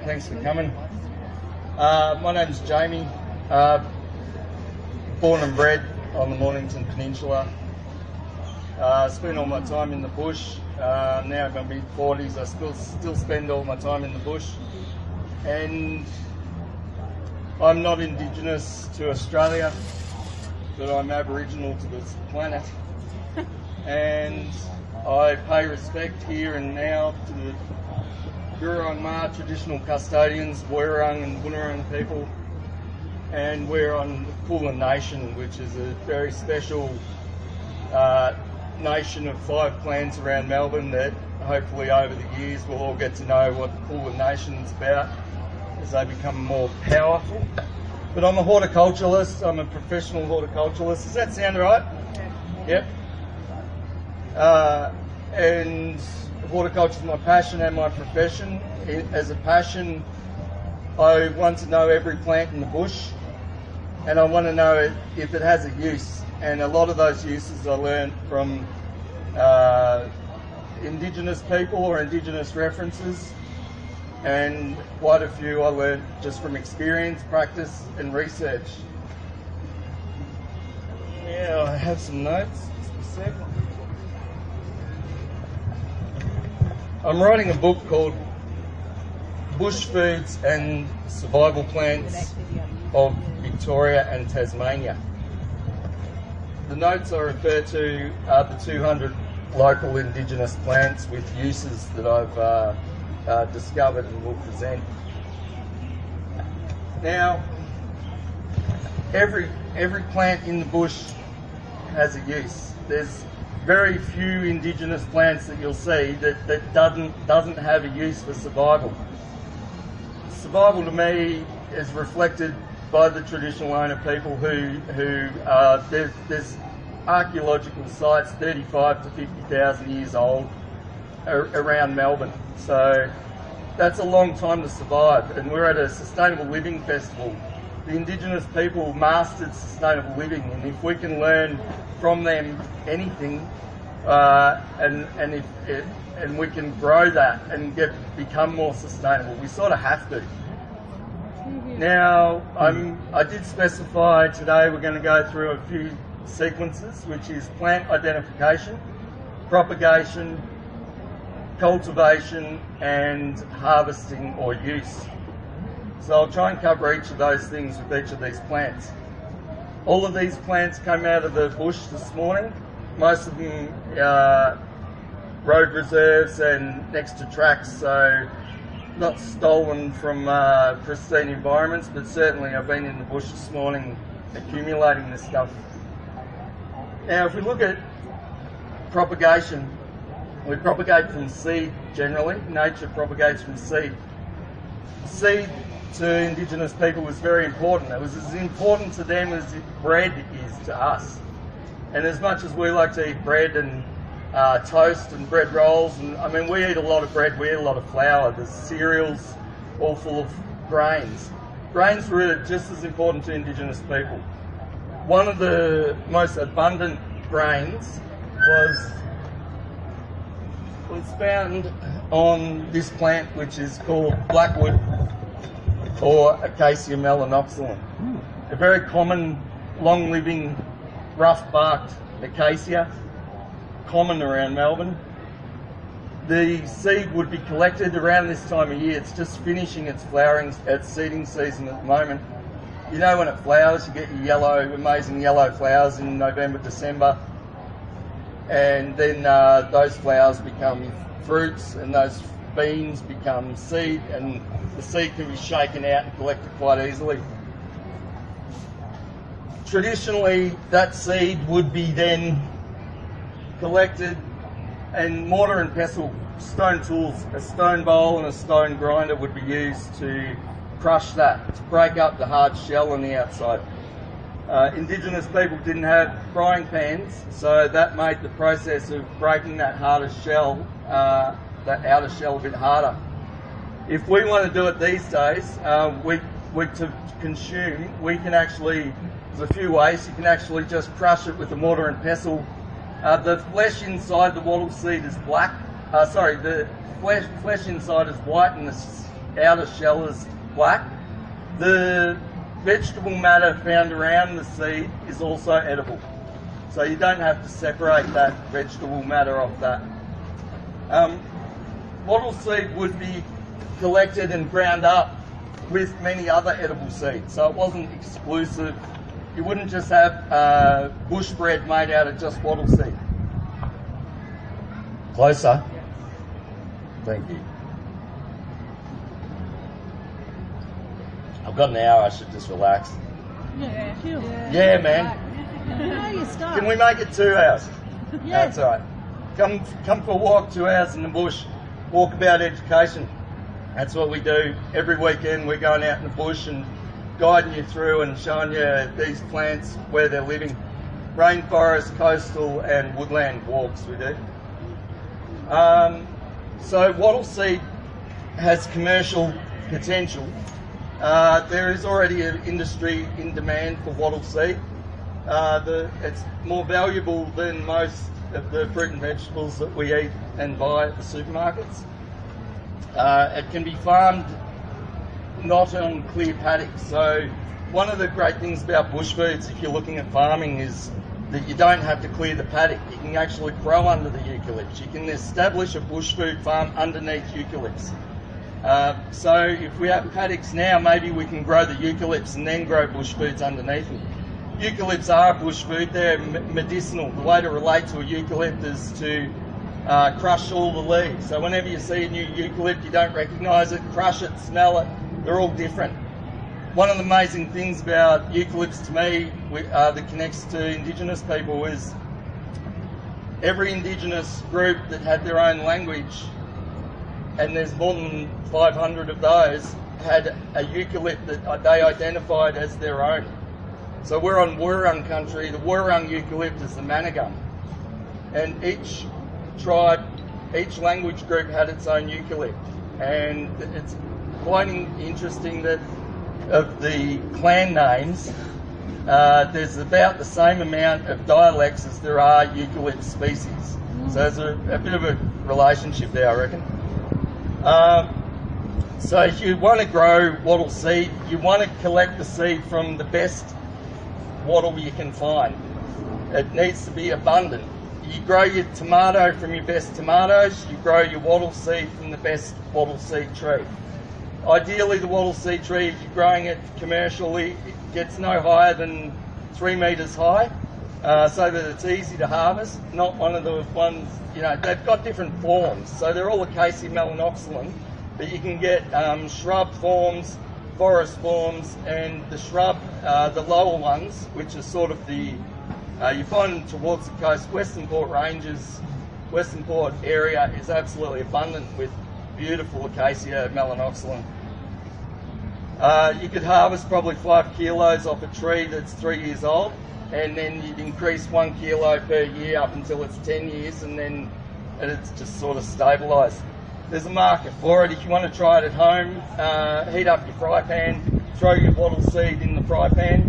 Thanks for coming. My name's Jamie. Born and bred on the Mornington Peninsula. Spent all my time in the bush. Now in my mid-40s, I still spend all my time in the bush. And I'm not Indigenous to Australia, but I'm Aboriginal to this planet. And I pay respect here and now to the Gurrung traditional custodians, Werrung and Woonwurrung people, and we're on the Kulin Nation, which is a very special nation of 5 clans around Melbourne that hopefully over the years we'll all get to know what the Kulin Nation is about as they become more powerful. But I'm a horticulturalist, I'm a professional horticulturalist. Does that sound right? Yep. And horticulture is my passion and my profession. As a passion, I want to know every plant in the bush, and I want to know if it has a use. And a lot of those uses I learned from Indigenous people or Indigenous references, and quite a few I learned just from experience, practice and research. Yeah, I have some notes. Just a sec. I'm writing a book called Bushfoods and Survival Plants of Victoria and Tasmania. The notes I refer to are the 200 local Indigenous plants with uses that I've discovered and will present. Now, every plant in the bush has a use. There's very few Indigenous plants that you'll see that doesn't have a use for survival. Survival to me is reflected by the traditional owner people who there's archaeological sites 35 to 50,000 years old around Melbourne. So that's a long time to survive, and we're at a sustainable living festival. The Indigenous people mastered sustainable living, and if we can learn from them anything, and we can grow that and become more sustainable, we sort of have to. Now, I did specify today we're going to go through a few sequences, which is plant identification, propagation, cultivation, and harvesting or use. So I'll try and cover each of those things with each of these plants. All of these plants came out of the bush this morning. Most of them road reserves and next to tracks, so not stolen from pristine environments, but certainly I've been in the bush this morning accumulating this stuff. Now, if we look at propagation, we propagate from seed generally. Nature propagates from seed. Seed to Indigenous people was very important. It was as important to them as bread is to us. And as much as we like to eat bread and toast and bread rolls, and I mean, we eat a lot of bread, we eat a lot of flour, there's cereals all full of grains. Grains were just as important to Indigenous people. One of the most abundant grains was found on this plant, which is called blackwood or acacia melanoxylon. A very common, long-living, rough-barked acacia, common around Melbourne. The seed would be collected around this time of year. It's just finishing its flowering, its seeding season at the moment. You know, when it flowers, you get your yellow, amazing yellow flowers in November, December. And then those flowers become fruits, and those beans become seed, and the seed can be shaken out and collected quite easily. Traditionally, that seed would be then collected, and mortar and pestle, stone tools, a stone bowl and a stone grinder would be used to crush that, to break up the hard shell on the outside. Indigenous people didn't have frying pans, so that made the process of breaking that harder shell, that outer shell, a bit harder. If we want to do it these days, to consume, we can actually, there's a few ways. You can actually just crush it with a mortar and pestle. The flesh inside the wattle seed is black. The flesh inside is white, and the outer shell is black. The vegetable matter found around the seed is also edible. So you don't have to separate that vegetable matter off that. Wattle seed would be collected and ground up with many other edible seeds. So it wasn't exclusive. You wouldn't just have bush bread made out of just wattle seed. Closer. Thank you. I've got an hour, I should just relax. Yeah, chill. Yeah, man. You start. Can we make it 2 hours? Yeah. That's all right. Come for a walk, 2 hours in the bush. Walkabout education. That's what we do. Every weekend we're going out in the bush and guiding you through and showing you these plants, where they're living. Rainforest, coastal and woodland walks we do. So wattle seed has commercial potential. There is already an industry in demand for wattle seed. It's more valuable than most of the fruit and vegetables that we eat and buy at the supermarkets. It can be farmed not on clear paddocks. So one of the great things about bush foods, if you're looking at farming, is that you don't have to clear the paddock. You can actually grow under the eucalypts. You can establish a bush food farm underneath eucalypts. So if we have paddocks now, maybe we can grow the eucalypts and then grow bush foods underneath them. Eucalypts are a bush food. They're medicinal. The way to relate to a eucalypt is to crush all the leaves. So whenever you see a new eucalypt, you don't recognise it, crush it, smell it. They're all different. One of the amazing things about eucalypts to me that connects to Indigenous people is every Indigenous group that had their own language, and there's more than 500 of those, had a eucalypt that they identified as their own. So we're on Wurrung country. The Wurrung eucalypt is the manigum. And each tribe, each language group had its own eucalypt. And it's quite interesting that of the clan names, there's about the same amount of dialects as there are eucalypt species. So there's a bit of a relationship there, I reckon. So if you want to grow wattle seed, you want to collect the seed from the best wattle you can find. It needs to be abundant. You grow your tomato from your best tomatoes, you grow your wattle seed from the best wattle seed tree. Ideally, the wattle seed tree, if you're growing it commercially, it gets no higher than 3 metres high, so that it's easy to harvest. Not one of the ones, they've got different forms, so they're all acacia melanoxylon, but you can get shrub forms, forest forms, and the shrub, the lower ones, which are sort of the, you find them towards the coast. Western Port Ranges, Western Port area is absolutely abundant with beautiful acacia melanoxylon. You could harvest probably 5 kilos off a tree that's 3 years old, and then you'd increase 1 kilo per year up until it's 10 years, and then it's just sort of stabilised. There's a market for it. If you want to try it at home, heat up your fry pan, throw your wattle seed in the fry pan,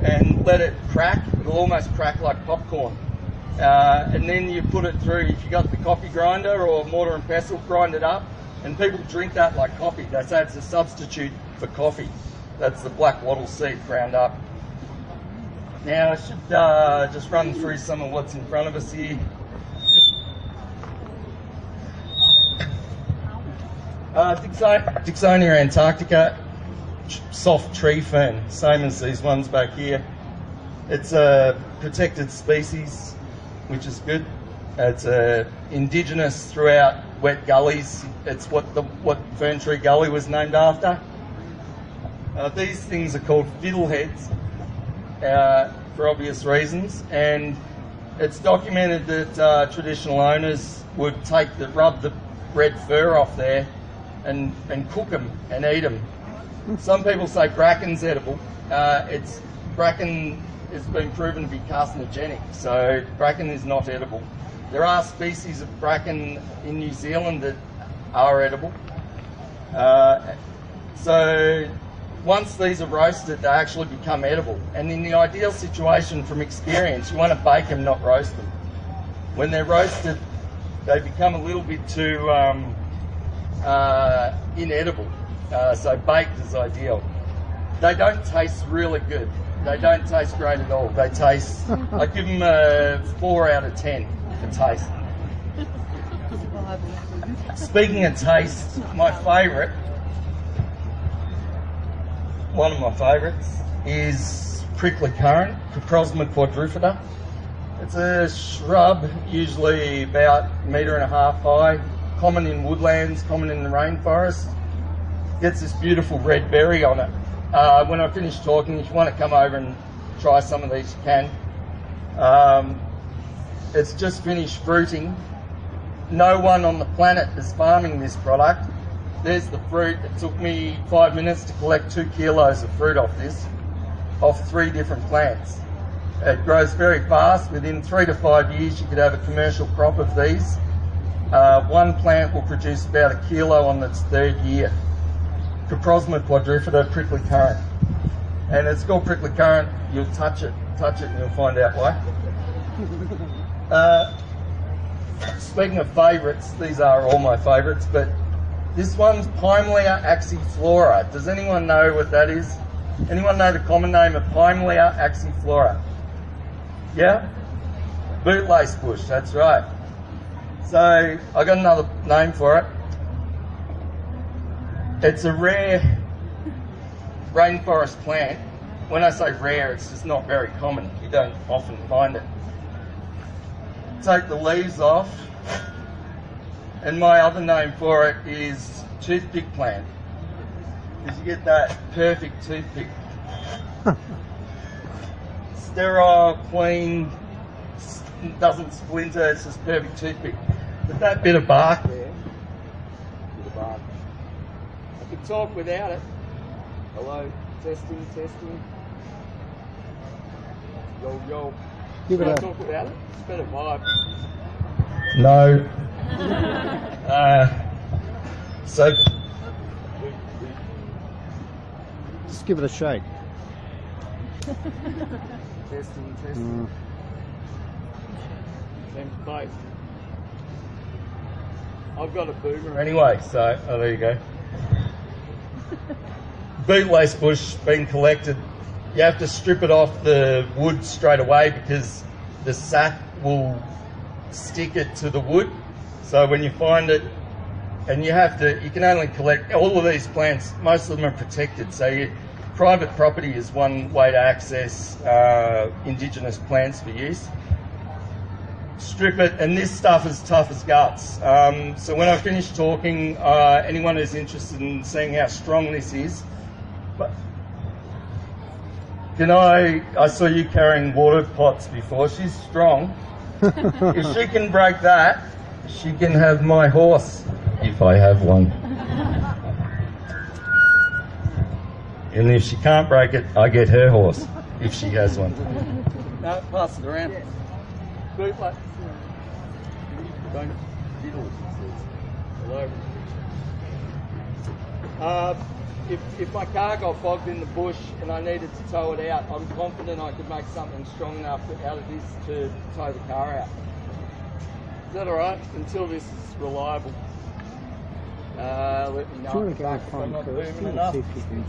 and let it crack. It'll almost crack like popcorn. And then you put it through, if you got the coffee grinder or mortar and pestle, grind it up, and people drink that like coffee. That's a substitute for coffee. That's the black wattle seed ground up. Now I should just run through some of what's in front of us here. Dixonia antarctica, soft tree fern, same as these ones back here. It's a protected species, which is good. It's indigenous throughout wet gullies. It's what Fern Tree Gully was named after. These things are called fiddleheads for obvious reasons, and it's documented that traditional owners would rub the red fur off there and cook them and eat them. Some people say bracken's edible. Bracken has been proven to be carcinogenic, so bracken is not edible. There are species of bracken in New Zealand that are edible. So once these are roasted, they actually become edible. And in the ideal situation, from experience, you want to bake them, not roast them. When they're roasted, they become a little bit too inedible. So baked is ideal. They don't taste really good. They don't taste great at all. They taste, I give them a 4 out of 10 for taste. Speaking of taste, my favourite, one of my favourites, is prickly currant, Coprosma quadrifida. It's a shrub, usually about 1.5 metres high, common in woodlands, common in the rainforest. Gets this beautiful red berry on it. When I finish talking, if you want to come over and try some of these, you can. It's just finished fruiting. No one on the planet is farming this product. There's the fruit. It took me 5 minutes to collect 2 kilos of fruit off this, off 3 different plants. It grows very fast. Within 3 to 5 years, you could have a commercial crop of these. One plant will produce about 1 kilo on its 3rd year. Coprosma quadrifida, prickly currant. And it's called prickly currant. You'll touch it and you'll find out why. Speaking of favourites, these are all my favourites, but this one's Pimelea axiflora. Does anyone know what that is? Anyone know the common name of Pimelea axiflora? Yeah? Bootlace bush, that's right. So I got another name for it. It's a rare rainforest plant. When I say rare, it's just not very common. You don't often find it. Take the leaves off, and my other name for it is toothpick plant, because you get that perfect toothpick. Sterile, clean, doesn't splinter, it's just perfect toothpick. But that bit of bark there, I could talk without it. Hello, testing. Yo. Give it Can I a talk without it? It's a better vibe. No. So just give it a shake. testing. Same place. I've got a boomer anyway, so there you go. Bootlace bush being collected. You have to strip it off the wood straight away because the sap will stick it to the wood. So when you find it, and you can only collect all of these plants. Most of them are protected, so private property is one way to access Indigenous plants for use. Strip it, and this stuff is tough as guts. So when I finish talking, anyone who's interested in seeing how strong this is, I saw you carrying water pots before. She's strong. If she can break that, she can have my horse, if I have one. And if she can't break it, I get her horse, if she has one. No, pass it around. Bootlace. Don't fiddle, it says. Hello. If my car got bogged in the bush and I needed to tow it out, I'm confident I could make something strong enough out of this to tow the car out. Is that alright? Until this is reliable. Let me know. Do you want to go and find Kirsty and see if you can...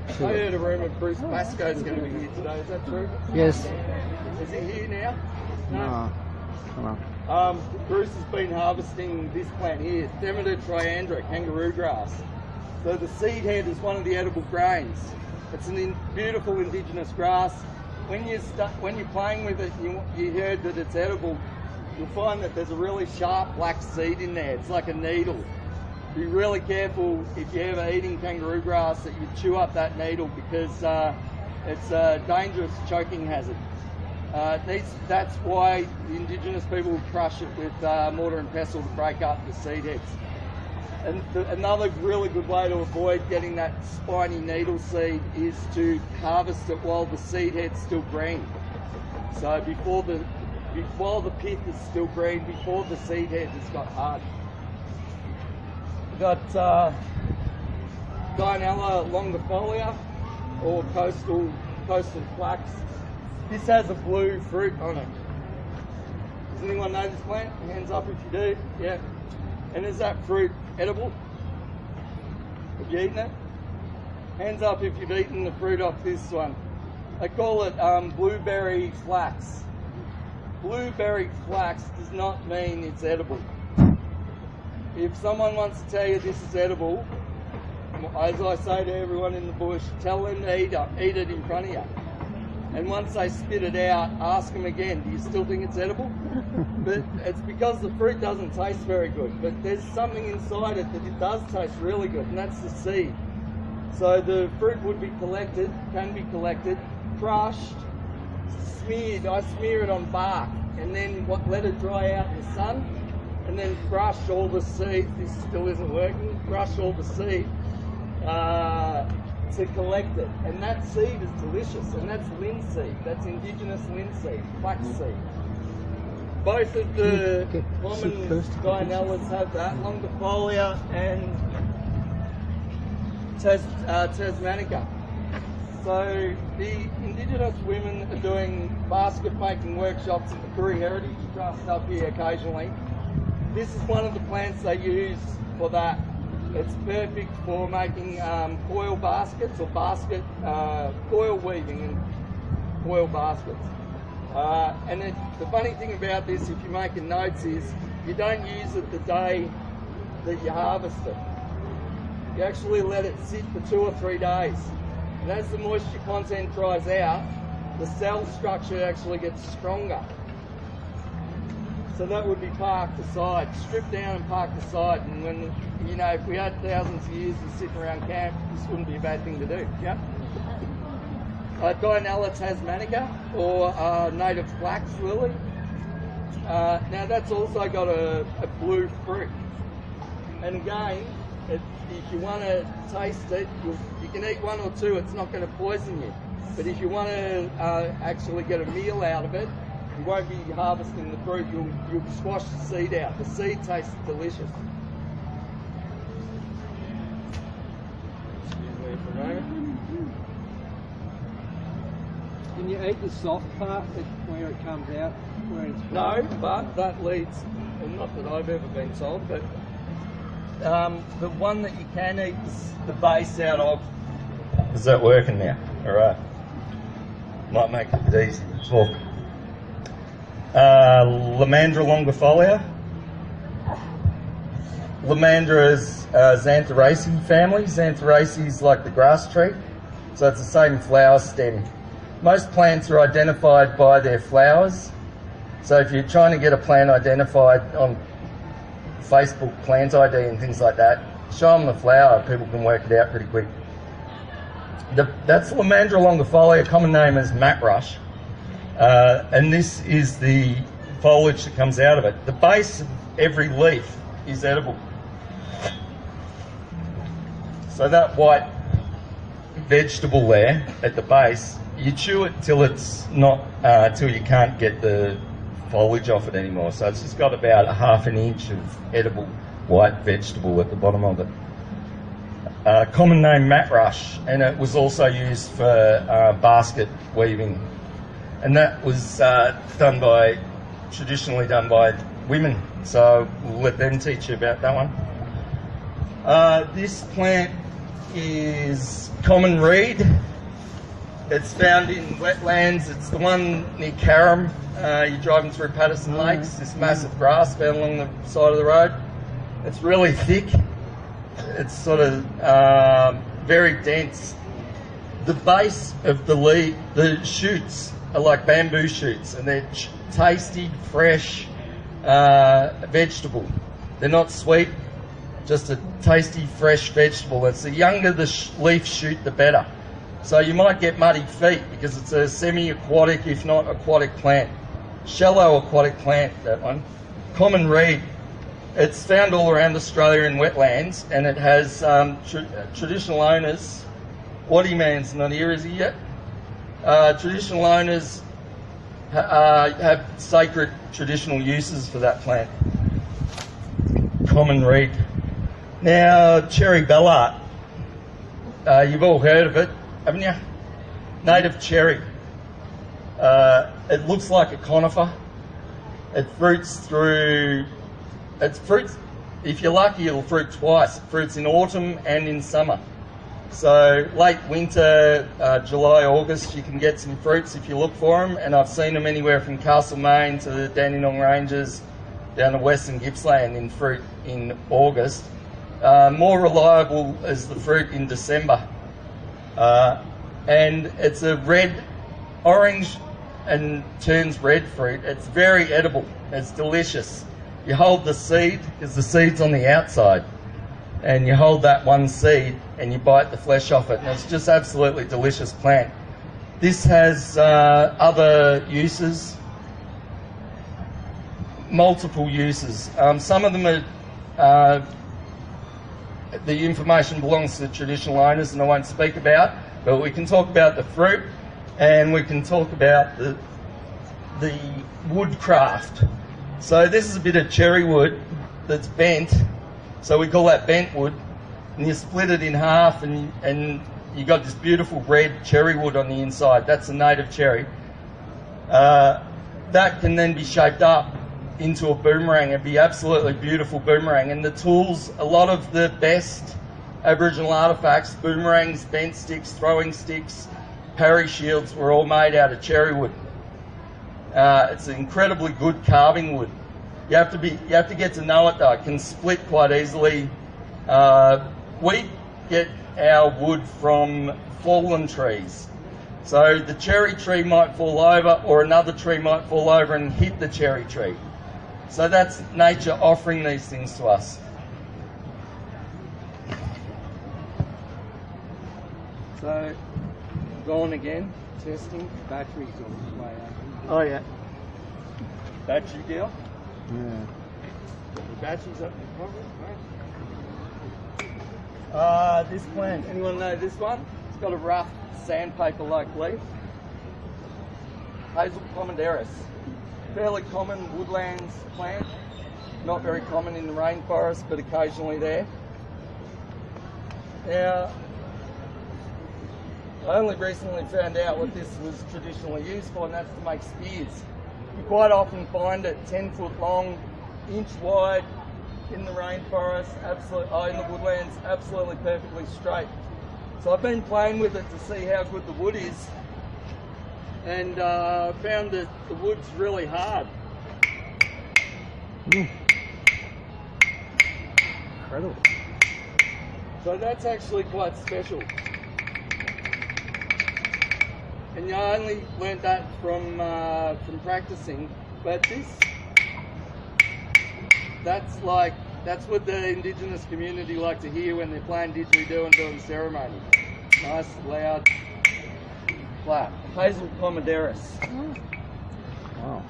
I heard a rumour Bruce Pascoe's going to be here today. Is that true? Yes. Is he here now? No. Come on. Bruce has been harvesting this plant here, Demeter triandra, kangaroo grass. So the seed head is one of the edible grains. It's a beautiful indigenous grass. When you're playing with it, you heard that it's edible. You'll find that there's a really sharp black seed in there. It's like a needle. Be really careful if you're ever eating kangaroo grass that you chew up that needle, because it's a dangerous choking hazard. That's why the Indigenous people will crush it with mortar and pestle to break up the seed heads. And another really good way to avoid getting that spiny needle seed is to harvest it while the seed head's still green. So while the pith is still green, before the seed head has got hard. We've got Dianella longifolia, or coastal flax. This has a blue fruit on it. Does anyone know this plant? Hands up if you do. Yeah. And is that fruit edible? Have you eaten it? Hands up if you've eaten the fruit off this one. They call it blueberry flax. Blueberry flax does not mean it's edible. If someone wants to tell you this is edible, as I say to everyone in the bush, tell them to eat it in front of you. And once they spit it out, ask them again, do you still think it's edible? But it's because the fruit doesn't taste very good. But there's something inside it that it does taste really good, and that's the seed. So the fruit would be collected, can be collected, crushed, smeared. I smear it on bark, and then let it dry out in the sun, and then crush all the seed. This still isn't working. Crush all the seed to collect it, and that seed is delicious, and that's linseed. That's indigenous linseed, flax seed. Both of the common guyanellas have that, longifolia and Tasmanica. So the Indigenous women are doing basket making workshops at the Pear Heritage Trust up here occasionally. This is one of the plants they use for that. It's perfect for making coil baskets or coil weaving in coil baskets. And the funny thing about this, if you're making notes, is you don't use it the day that you harvest it. You actually let it sit for 2 or 3 days. And as the moisture content dries out, the cell structure actually gets stronger. So that would be parked aside, stripped down and parked aside. And when, you know, if we had thousands of years of sitting around camp, this wouldn't be a bad thing to do, yeah? Guyanella tasmanica, or native flax lily. Now that's also got a blue fruit. And again, if you want to taste it, you can eat 1 or 2, it's not going to poison you. But if you want to actually get a meal out of it, you won't be harvesting the fruit, you'll squash the seed out. The seed tastes delicious. Excuse me for a moment. Can you eat the soft part where it comes out? Where it's no, but that leads, well, not that I've ever been told, but the one that you can eat the base out of. Is that working now? All right. Might make it a bit easy to talk. Lomandra longifolia. Lomandra is Xantheraceae family. Xantheraceae is like the grass tree, so it's the same flower stem. Most plants are identified by their flowers. So if you're trying to get a plant identified on Facebook, Plant ID and things like that, show them the flower, people can work it out pretty quick. That's Lomandra longifolia, common name is matrush. And this is the foliage that comes out of it. The base of every leaf is edible. So that white vegetable there at the base, you chew it till it's not, till you can't get the foliage off it anymore. So it's just got about a ½ an inch of edible white vegetable at the bottom of it. Common name matrush, and it was also used for basket weaving. And that was traditionally done by women, so we'll let them teach you about that one. This plant is common reed. It's found in wetlands. It's the one near Carrum. You're driving through Patterson Lakes, this massive grass found along the side of the road. It's really thick. It's sort of very dense. The base of the leaf, the shoots, are like bamboo shoots, and they're tasty, fresh vegetable. They're not sweet, just a tasty, fresh vegetable. It's the younger the leaf shoot, the better. So you might get muddy feet because it's a semi-aquatic, if not aquatic plant. Shallow aquatic plant, that one. Common reed. It's found all around Australia in wetlands, and it has traditional owners. Woodie man's not here, is he yet? Traditional owners have sacred traditional uses for that plant. Common reed. Now, cherry bellart. You've all heard of it, haven't you? Native cherry. It looks like a conifer. It fruits through. It fruits if you're lucky, it'll fruit twice. It fruits in autumn and in summer. So late winter, July, August, you can get some fruits if you look for them, and I've seen them anywhere from Castlemaine to the Dandenong Ranges down to Western Gippsland in fruit in August. More reliable is the fruit in December. And it's a red, orange and turns red fruit. It's very edible. It's delicious. You hold the seed, because the seed's on the outside, and you hold that one seed and you bite the flesh off it, and it's just absolutely delicious plant. This has other uses, multiple uses. Some of them are, the information belongs to the traditional owners and I won't speak about, but we can talk about the fruit and we can talk about the woodcraft. So this is a bit of cherry wood that's bent, so we call that bent wood, and you split it in half and you got this beautiful red cherry wood on the inside. That's a native cherry. That can then be shaped up into a boomerang. It'd be absolutely beautiful boomerang. And the tools, a lot of the best Aboriginal artefacts, boomerangs, bent sticks, throwing sticks, parry shields, were all made out of cherry wood. It's an incredibly good carving wood. You have to get to know it though. It can split quite easily. We get our wood from fallen trees. So the cherry tree might fall over, or another tree might fall over and hit the cherry tree. So that's nature offering these things to us. So, gone again, testing. Batteries on the way out. Oh yeah. Battery deal. Yeah. The batteries up in progress, mate. This plant, anyone know this one? It's got a rough sandpaper-like leaf. Hazel Pomaderus. Fairly common woodlands plant. Not very common in the rainforest, but occasionally there. Now, I only recently found out what this was traditionally used for, and that's to make spears. You quite often find it 10 foot long, inch wide, in the rainforest, in the woodlands, absolutely perfectly straight. So I've been playing with it to see how good the wood is, and found that the wood's really hard. Incredible. So that's actually quite special. And I only learnt that from practicing, but that's what the Indigenous community like to hear when they're playing didgeridoo and doing ceremony. Nice, loud clap. Hazel Pomaderus. Wow.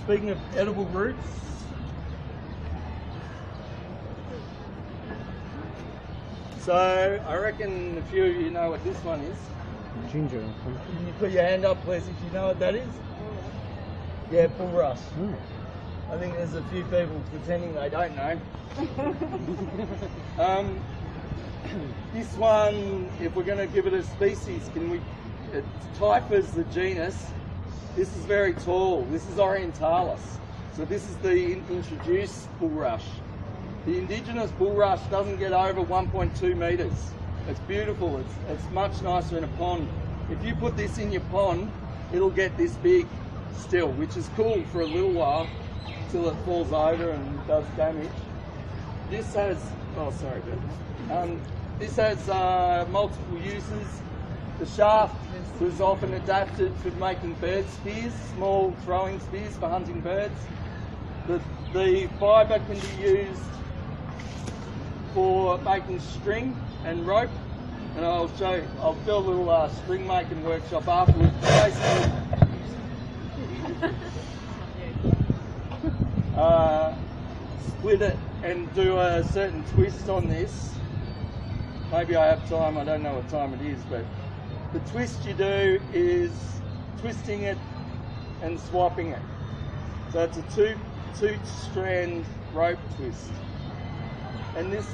Speaking of edible roots, so I reckon a few of you know what this one is. Ginger. Can you put your hand up, please, if you know what that is? Yeah, bulrush. Oh. I think there's a few people pretending they don't know. This one, if we're going to give it a species, type is the genus. This is very tall. This is Orientalis. So this is the introduced bulrush. The indigenous bulrush doesn't get over 1.2 metres. It's beautiful. It's much nicer in a pond. If you put this in your pond, it'll get this big still, which is cool for a little while till it falls over and does damage. This has, this has multiple uses. The shaft was often adapted for making bird spears, small throwing spears for hunting birds. The fibre can be used for making string and rope, and I'll do a little string making workshop afterwards. Basically, split it and do a certain twist on this. Maybe I have time, I don't know what time it is, but the twist you do is twisting it and swapping it. So it's a two-strand rope twist. And this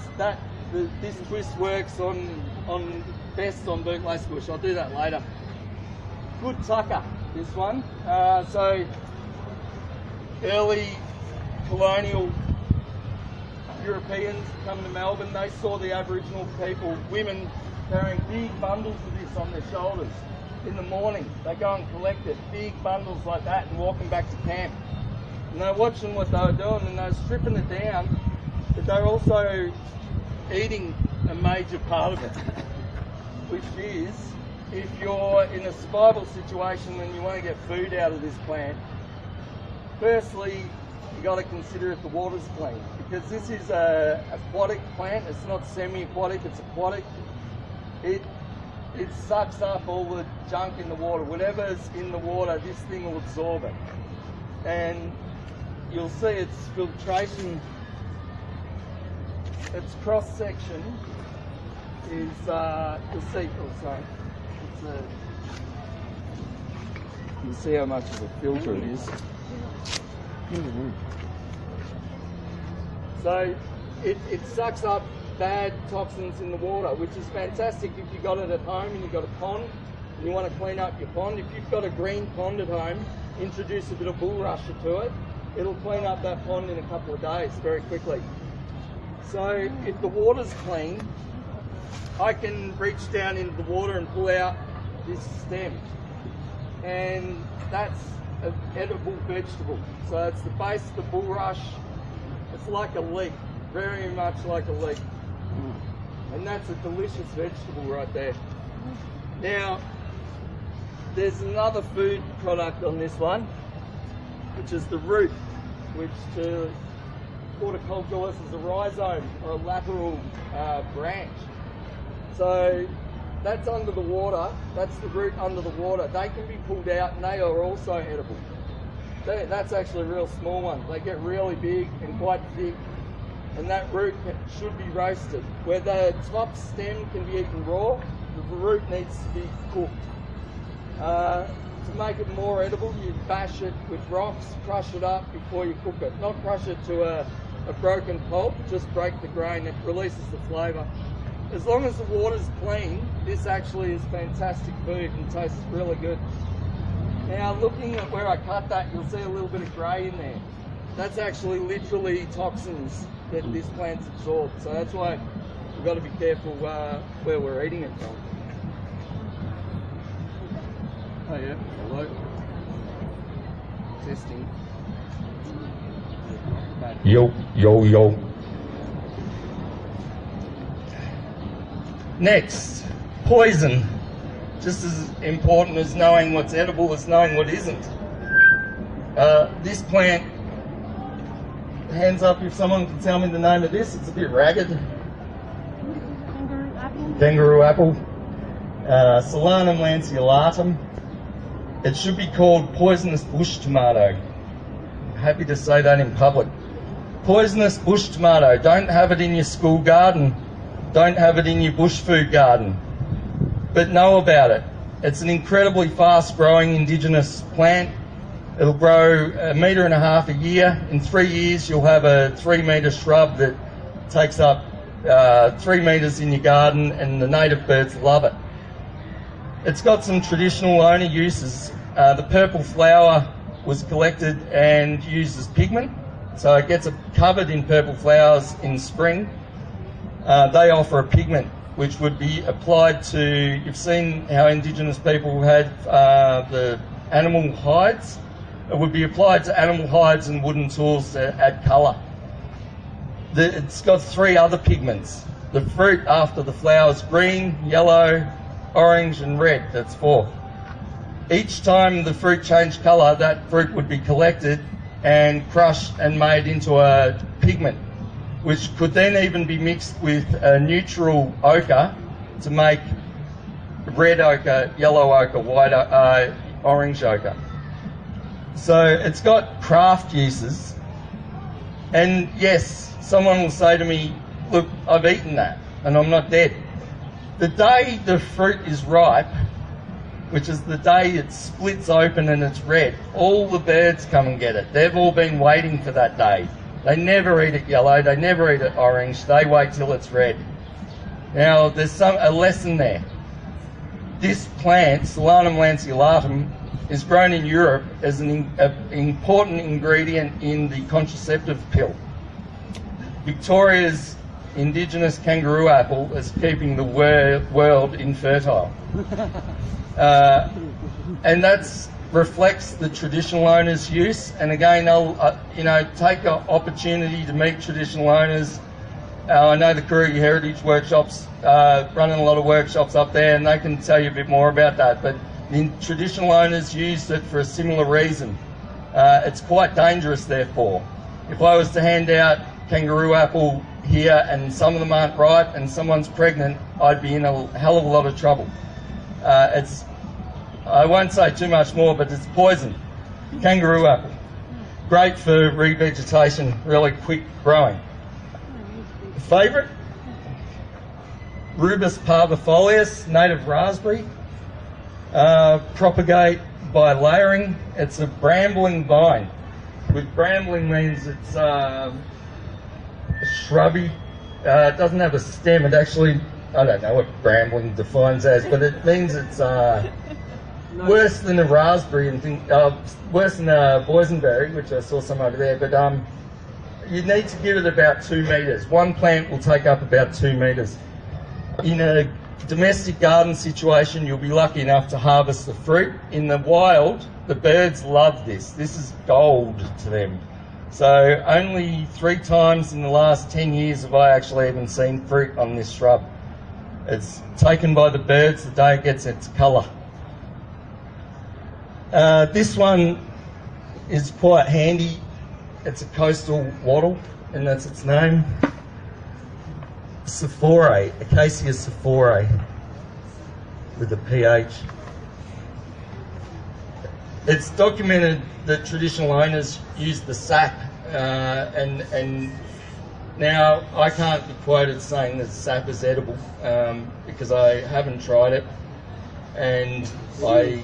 twist works on best on Bootlace Bush. I'll do that later. Good tucker, this one. So early colonial Europeans come to Melbourne, they saw the Aboriginal people, women, carrying big bundles of this on their shoulders in the morning. They go and collect it, big bundles like that, and walking back to camp. And they're watching what they were doing, and they were stripping it down, but they're also eating a major part of it, which is, if you're in a survival situation and you want to get food out of this plant, firstly, you got to consider if the water's clean, because this is a aquatic plant. It's not semi-aquatic, it's aquatic. It sucks up all the junk in the water. Whatever's in the water, this thing will absorb it. And you'll see its filtration, its cross-section is, you'll see, you can see how much of a filter it is. So it sucks up bad toxins in the water, which is fantastic if you got it at home and you've got a pond and you want to clean up your pond. If you've got a green pond at home, introduce a bit of Bulrush to it, it'll clean up that pond in a couple of days very quickly. So if the water's clean, I can reach down into the water and pull out this stem, and that's an edible vegetable. So it's the base of the bulrush. It's like a leek, very much like a leek. And that's a delicious vegetable right there. Now, there's another food product on this one, which is the root, which to horticulturalists is a rhizome or a lateral branch. So that's under the water, that's the root under the water. They can be pulled out and they are also edible. That's actually a real small one. They get really big and quite thick, and that root should be roasted. Where the top stem can be eaten raw, the root needs to be cooked. To make it more edible, you bash it with rocks, crush it up before you cook it. Not crush it to a broken pulp, just break the grain, it releases the flavour. As long as the water's clean, this actually is fantastic food and tastes really good. Now, looking at where I cut that, you'll see a little bit of grey in there. That's actually literally toxins that this plant's absorbed. So that's why we've got to be careful where we're eating it from. Oh yeah, hello. Testing. Yo. Next, poison. Just as important as knowing what's edible as knowing what isn't. This plant, hands up if someone can tell me the name of this. It's a bit ragged. Kangaroo apple. Solanum lanceolatum. It should be called poisonous bush tomato. Happy to say that in public. Poisonous bush tomato. Don't have it in your school garden. Don't have it in your bush food garden. But know about it. It's an incredibly fast-growing indigenous plant. It'll grow 1.5 meters a year. In 3 years, you'll have a 3-metre shrub that takes up 3 metres in your garden, and the native birds love it. It's got some traditional owner uses. The purple flower was collected and used as pigment, so it gets covered in purple flowers in spring. They offer a pigment which would be applied to, you've seen how Indigenous people had the animal hides. It would be applied to animal hides and wooden tools to add colour. It's got 3 other pigments. The fruit after the flowers, green, yellow, orange and red, that's 4. Each time the fruit changed colour, that fruit would be collected and crushed and made into a pigment, which could then even be mixed with a neutral ochre to make red ochre, yellow ochre, white orange ochre. So it's got craft uses. And yes, someone will say to me, look, I've eaten that and I'm not dead. The day the fruit is ripe, which is the day it splits open and it's red, all the birds come and get it. They've all been waiting for that day. They never eat it yellow, they never eat it orange, they wait till it's red. Now, there's a lesson there. This plant, Solanum lanceolatum, is grown in Europe as an important ingredient in the contraceptive pill. Victoria's Indigenous kangaroo apple is keeping the world infertile. And that reflects the traditional owners' use. And again, I'll take an opportunity to meet traditional owners. I know the Koori Heritage Workshops, running a lot of workshops up there, and they can tell you a bit more about that. But the traditional owners used it for a similar reason. It's quite dangerous, therefore. If I was to hand out kangaroo apple here and some of them aren't ripe and someone's pregnant, I'd be in a hell of a lot of trouble. I won't say too much more, but it's poison. Kangaroo apple. Great for revegetation, really quick growing. Favourite? Rubus Papafolly, native raspberry. Propagate by layering. It's a brambling vine. With brambling means it's shrubby. It doesn't have a stem. It actually, I don't know what brambling defines as, but it means it's worse than a raspberry and worse than a boysenberry, which I saw some over there. But you need to give it about 2 metres. One plant will take up about 2 metres. In a domestic garden situation, you'll be lucky enough to harvest the fruit. In the wild, the birds love this. This is gold to them. So only 3 times in the last 10 years have I actually even seen fruit on this shrub. It's taken by the birds the day it gets its colour. This one is quite handy. It's a coastal wattle, and that's its name. Sephora, acacia sephora, with a PH. It's documented that traditional owners use the sap, and now I can't be quoted saying that sap is edible because I haven't tried it, and I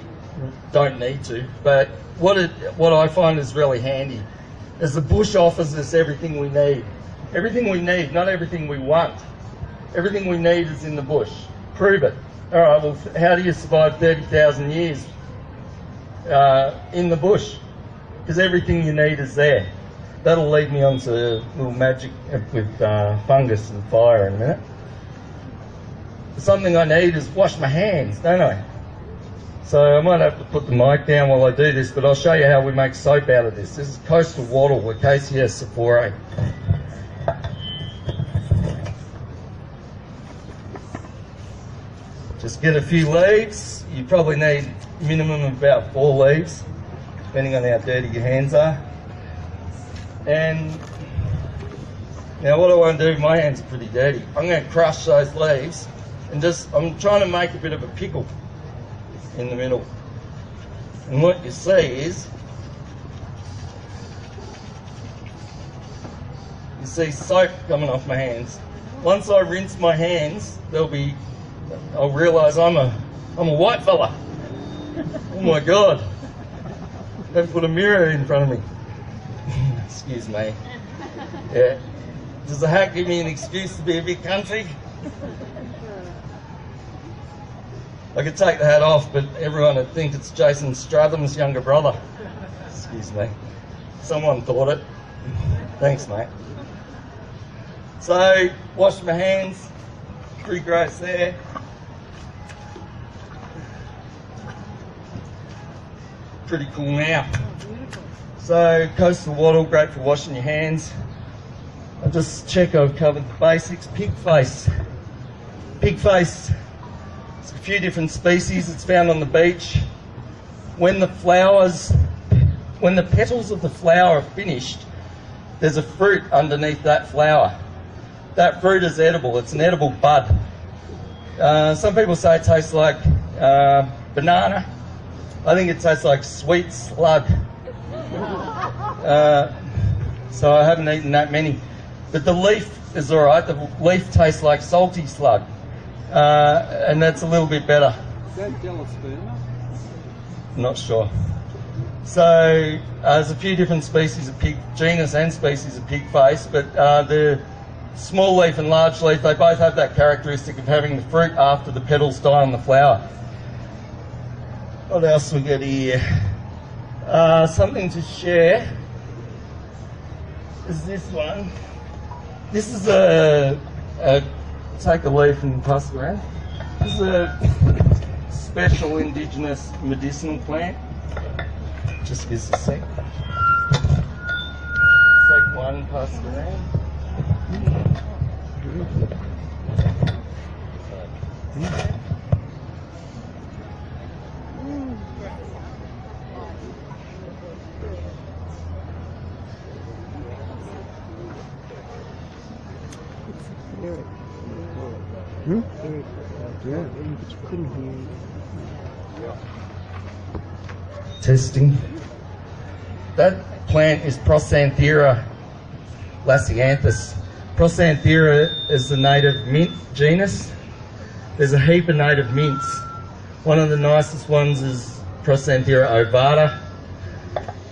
don't need to. But what I find is really handy is the bush offers us everything we need. Everything we need, not everything we want. Everything we need is in the bush. Prove it. All right, well, how do you survive 30,000 years in the bush? Because everything you need is there. That'll lead me on to a little magic with fungus and fire in a minute. Something I need is wash my hands, don't I? So I might have to put the mic down while I do this, but I'll show you how we make soap out of this. This is coastal wattle, acacia sephora. Just get a few leaves. You probably need a minimum of about 4 leaves, depending on how dirty your hands are. And now what I want to do, my hands are pretty dirty. I'm going to crush those leaves and I'm trying to make a bit of a pickle in the middle. And what you see is, you see soap coming off my hands. Once I rinse my hands, I'll realise I'm a white fella. Oh my God. Don't put a mirror in front of me. Excuse me. Yeah. Does the hat give me an excuse to be a big country? I could take the hat off, but everyone would think it's Jason Stratham's younger brother. Excuse me. Someone thought it. Thanks, mate. So, wash my hands. Pretty gross there. Pretty cool now. So, coastal wattle, great for washing your hands. I'll just check I've covered the basics. Pigface. Pigface. It's a few different species. It's found on the beach. When the petals of the flower are finished, there's a fruit underneath that flower. That fruit is edible. It's an edible bud. Some people say it tastes like banana. I think it tastes like sweet slug. So I haven't eaten that many. But the leaf is all right. The leaf tastes like salty slug. And that's a little bit better. Is that Delosperma? Not sure. So there's a few different species of genus and species of pigface, but the small leaf and large leaf, they both have that characteristic of having the fruit after the petals die on the flower. What else we got here? Something to share is this one. This is take a leaf and pass it around. This is a special indigenous medicinal plant. Just give us a sec. Take one, pass it around. Hmm? Yeah, but you couldn't hear it. Testing. That plant is Prosanthera lasianthus. Prosanthera is the native mint genus. There's a heap of native mints. One of the nicest ones is Prosanthera ovata,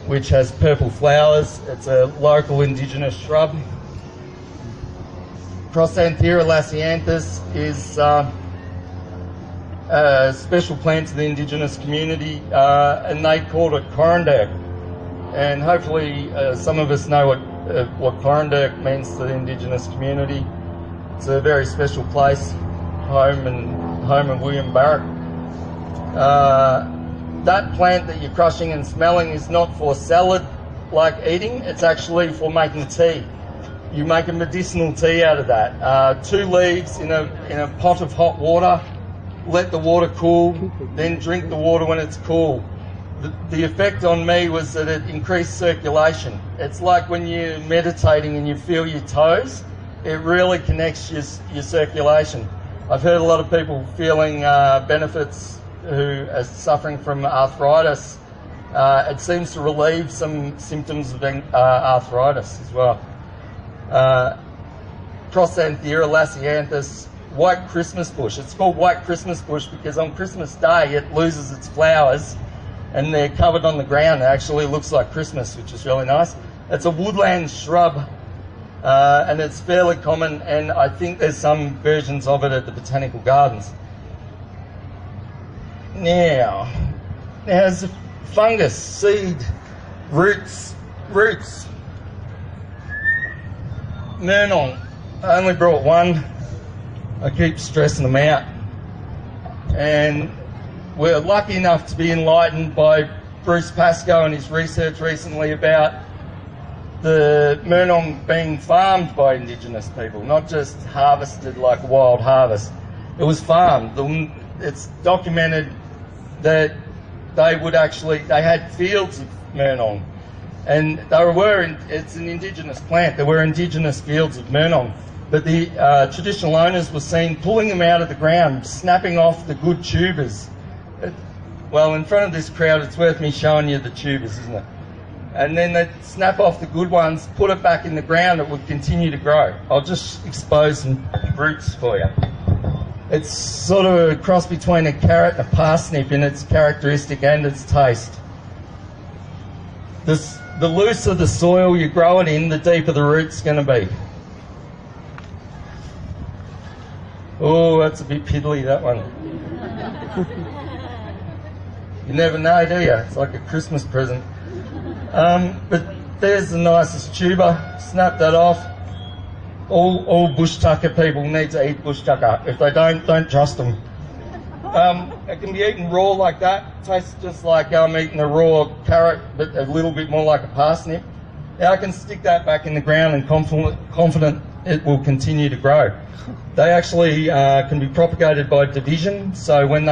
which has purple flowers. It's a local indigenous shrub. Prosanthera lasianthus is a special plant to the indigenous community, and they called it Coranderk. And hopefully some of us know what Coranderk means to the indigenous community. It's a very special place, home of William Barrett. That plant that you're crushing and smelling is not for salad like eating, it's actually for making tea. You make a medicinal tea out of that. 2 leaves in a pot of hot water, let the water cool, then drink the water when it's cool. The effect on me was that it increased circulation. It's like when you're meditating and you feel your toes, it really connects your circulation. I've heard a lot of people feeling benefits who are suffering from arthritis. It seems to relieve some symptoms of arthritis as well. Prosanthera lasianthus, white Christmas bush. It's called white Christmas bush because on Christmas Day it loses its flowers and they're covered on the ground. It actually looks like Christmas, which is really nice. It's a woodland shrub and it's fairly common, and I think there's some versions of it at the Botanical Gardens. Now there's a fungus, seed, roots. Murnong. I only brought one. I keep stressing them out. And we're lucky enough to be enlightened by Bruce Pascoe and his research recently about the Murnong being farmed by Indigenous people, not just harvested like a wild harvest. It was farmed. It's documented that they had fields of Murnong. And it's an indigenous plant. There were indigenous fields of Murnong. But the traditional owners were seen pulling them out of the ground, snapping off the good tubers. Well, in front of this crowd, it's worth me showing you the tubers, isn't it? And then they'd snap off the good ones, put it back in the ground, it would continue to grow. I'll just expose some roots for you. It's sort of a cross between a carrot and a parsnip in its characteristic and its taste. The looser the soil you grow it in, the deeper the root's going to be. Oh, that's a bit piddly, that one. You never know, do you? It's like a Christmas present. But there's the nicest tuber. Snap that off. All bush tucker people need to eat bush tucker. If they don't trust them. It can be eaten raw like that. Tastes just like eating a raw carrot, but a little bit more like a parsnip. Now I can stick that back in the ground and confident it will continue to grow. They actually can be propagated by division. So when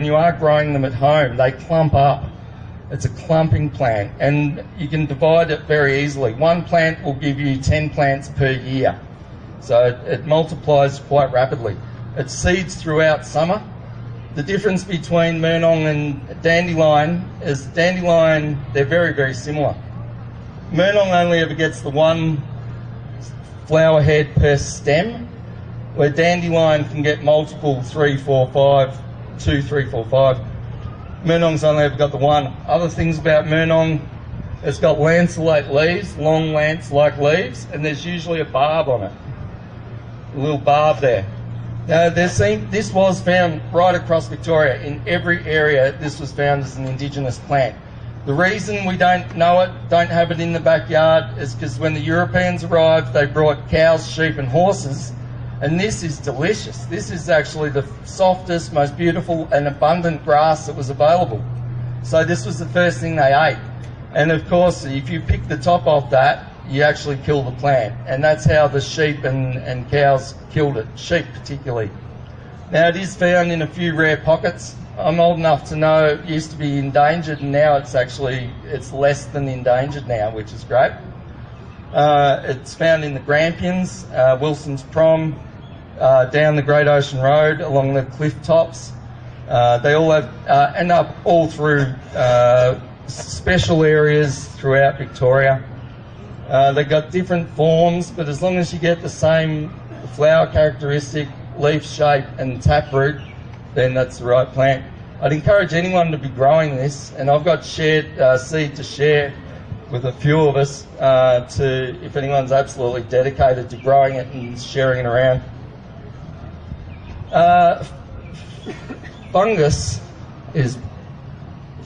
you are growing them at home, they clump up. It's a clumping plant, and you can divide it very easily. One plant will give you 10 plants per year. So it multiplies quite rapidly. It seeds throughout summer. The difference between Murnong and dandelion is dandelion, they're very, very similar. Murnong only ever gets the one flower head per stem, where dandelion can get multiple 3, 4, 5, 2, 3, 4, 5. Murnong's only ever got the one. Other things about Murnong, it's got lanceolate leaves, long lance-like leaves, and there's usually a barb on it. A little barb there. Now, this was found right across Victoria. In every area, this was found as an Indigenous plant. The reason we don't know it, don't have it in the backyard, is because when the Europeans arrived, they brought cows, sheep and horses, and this is delicious. This is actually the softest, most beautiful and abundant grass that was available. So this was the first thing they ate. And of course, if you pick the top off that, you actually kill the plant. And that's how the sheep and cows killed it, sheep particularly. Now, it is found in a few rare pockets. I'm old enough to know it used to be endangered, and now it's less than endangered now, which is great. It's found in the Grampians, Wilson's Prom, down the Great Ocean Road, along the cliff tops. They all have, end up all through special areas throughout Victoria. They've got different forms, but as long as you get the same flower characteristic, leaf shape and taproot, then that's the right plant. I'd encourage anyone to be growing this, and I've got seed to share with a few of us if anyone's absolutely dedicated to growing it and sharing it around. Fungus is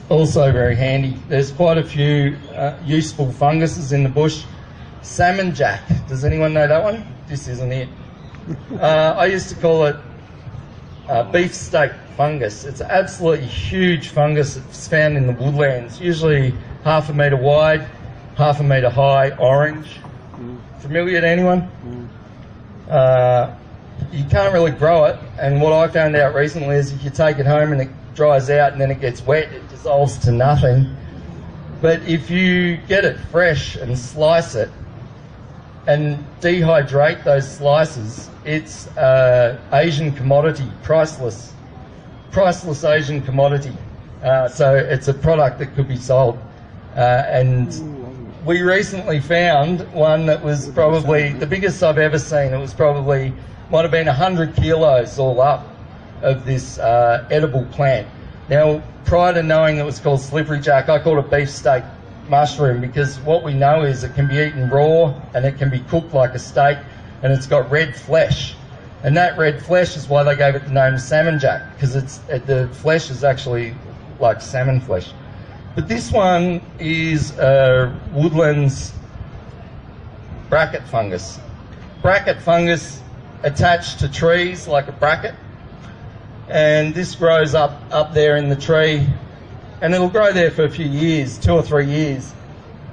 also very handy. There's quite a few useful funguses in the bush. Salmon Jack, does anyone know that one? This isn't it. I used to call it beefsteak fungus. It's an absolutely huge fungus. It's found in the woodlands, usually 1/2 metre wide, 1/2 metre high, orange. Familiar to anyone? You can't really grow it, and what I found out recently is if you take it home and it dries out and then it gets wet, it dissolves to nothing. But if you get it fresh and slice it and dehydrate those slices, it's Asian commodity, priceless Asian commodity. So it's a product that could be sold. And we recently found one that was probably the biggest I've ever seen. It was probably, might have been 100 kilos all up of this edible plant. Now, prior to knowing it was called slippery jack, I called it beefsteak mushroom because what we know is it can be eaten raw and it can be cooked like a steak, and it's got red flesh. And that red flesh is why they gave it the name Salmon Jack, because the flesh is actually like salmon flesh. But this one is Woodlands bracket fungus. Bracket fungus attached to trees like a bracket, and this grows up there in the tree, and it'll grow there for a few years, 2 or 3 years,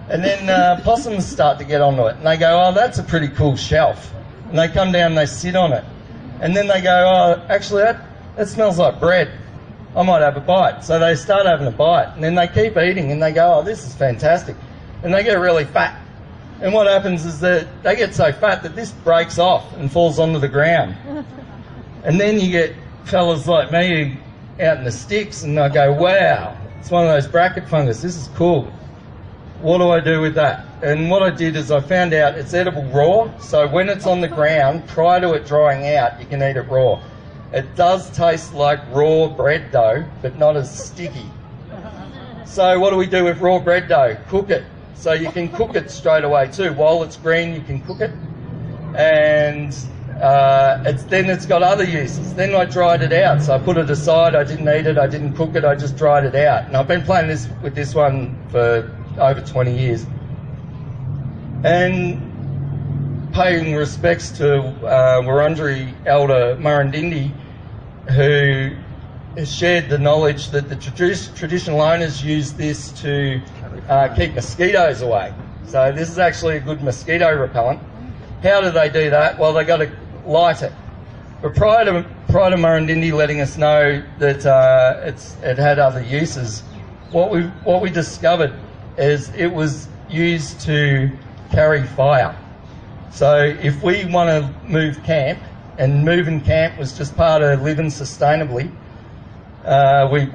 and then possums start to get onto it, and they go, oh, that's a pretty cool shelf, and they come down and they sit on it, and then they go, oh, actually that smells like bread, I might have a bite. So they start having a bite, and then they keep eating, and they go, oh, this is fantastic, and they get really fat. And what happens is that they get so fat that this breaks off and falls onto the ground. And then you get fellas like me out in the sticks, and I go, wow, it's one of those bracket fungus, this is cool. What do I do with that? And what I did is I found out it's edible raw, so when it's on the ground, prior to it drying out, you can eat it raw. It does taste like raw bread dough, but not as sticky. So what do we do with raw bread dough? Cook it. So you can cook it straight away too. While it's green, you can cook it. And it's got other uses. Then I dried it out. So I put it aside. I didn't eat it. I didn't cook it. I just dried it out. And I've been playing with this one for over 20 years. And paying respects to Wurundjeri elder Murrindindi, who has shared the knowledge that the traditional owners use this to keep mosquitoes away. So this is actually a good mosquito repellent. How do they do that? Well, they got to light it. But prior to Murrindindi letting us know that it had other uses, what we discovered is it was used to carry fire. So if we want to move camp, and moving camp was just part of living sustainably,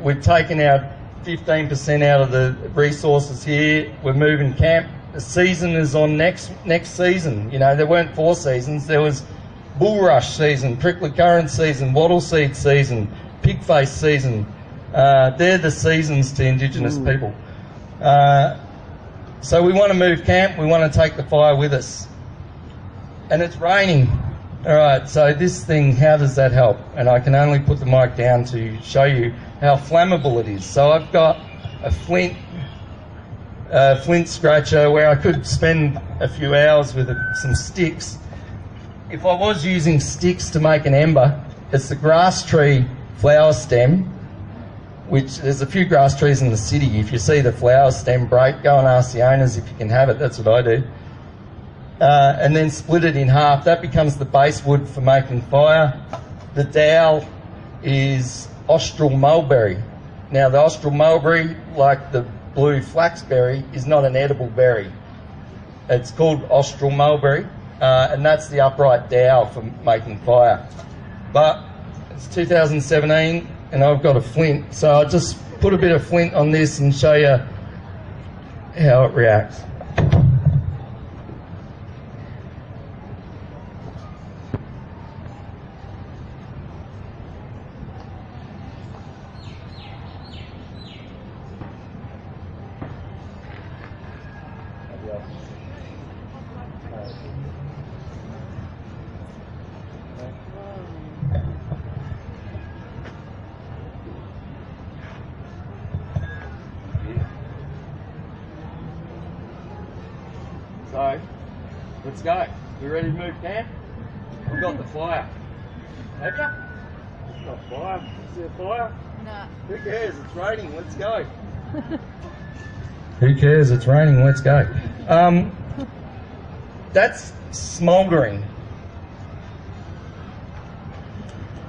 we've taken our 15% out of the resources here. We're moving camp. The season is on next season. You know, there weren't 4 seasons. There was bulrush season, prickly currant season, wattle seed season, pigface season. They're the seasons to Indigenous people. So we want to move camp. We want to take the fire with us. And it's raining. All right, so this thing, how does that help? And I can only put the mic down to show you how flammable it is. So I've got a flint Flint Scratcher, where I could spend a few hours with some sticks. If I was using sticks to make an ember, it's the grass tree flower stem, which there's a few grass trees in the city. If you see the flower stem break, go and ask the owners if you can have it. That's what I do. And then split it in half. That becomes the base wood for making fire. The dowel is austral mulberry. Now, the austral mulberry, like the blue flaxberry, is not an edible berry. It's called austral mulberry, and that's the upright dowel for making fire. But it's 2017, and I've got a flint, so I'll just put a bit of flint on this and show you how it reacts. So, let's go. You ready to move camp? We've got the fire. Have you? Got fire. See a fire? No. Who cares? It's raining. Let's go. Who cares? It's raining. Let's go. That's smouldering.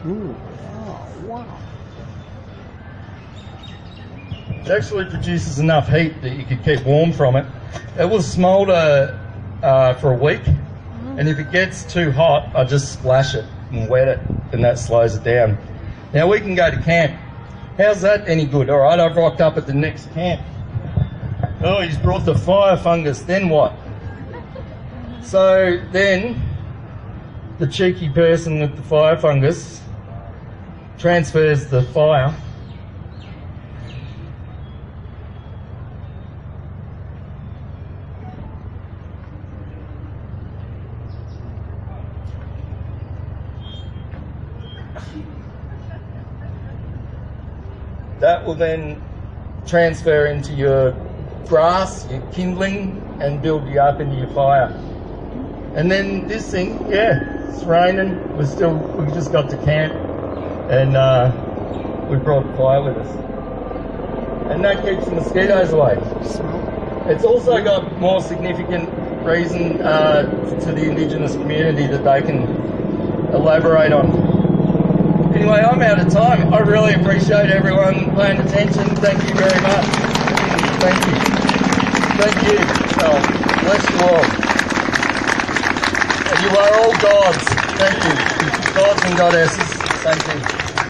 Ooh. Oh, wow. It actually produces enough heat that you could keep warm from it. It will smoulder for a week, and if it gets too hot, I just splash it and wet it, and that slows it down. Now we can go to camp. How's that any good? All right, I've rocked up at the next camp. Oh, he's brought the fire fungus. Then what? So then the cheeky person with the fire fungus transfers the fire that will then transfer into your grass, your kindling, and build you up into your fire. And then this thing, yeah, it's raining. We just got to camp, and we brought fire with us, and that keeps the mosquitoes away. It's also got more significant reason to the Indigenous community that they can elaborate on. Anyway, I'm out of time. I really appreciate everyone paying attention. Thank you very much. Thank you. Thank you. Oh, bless you all. And you are all gods. Thank you. Gods and goddesses. Thank you.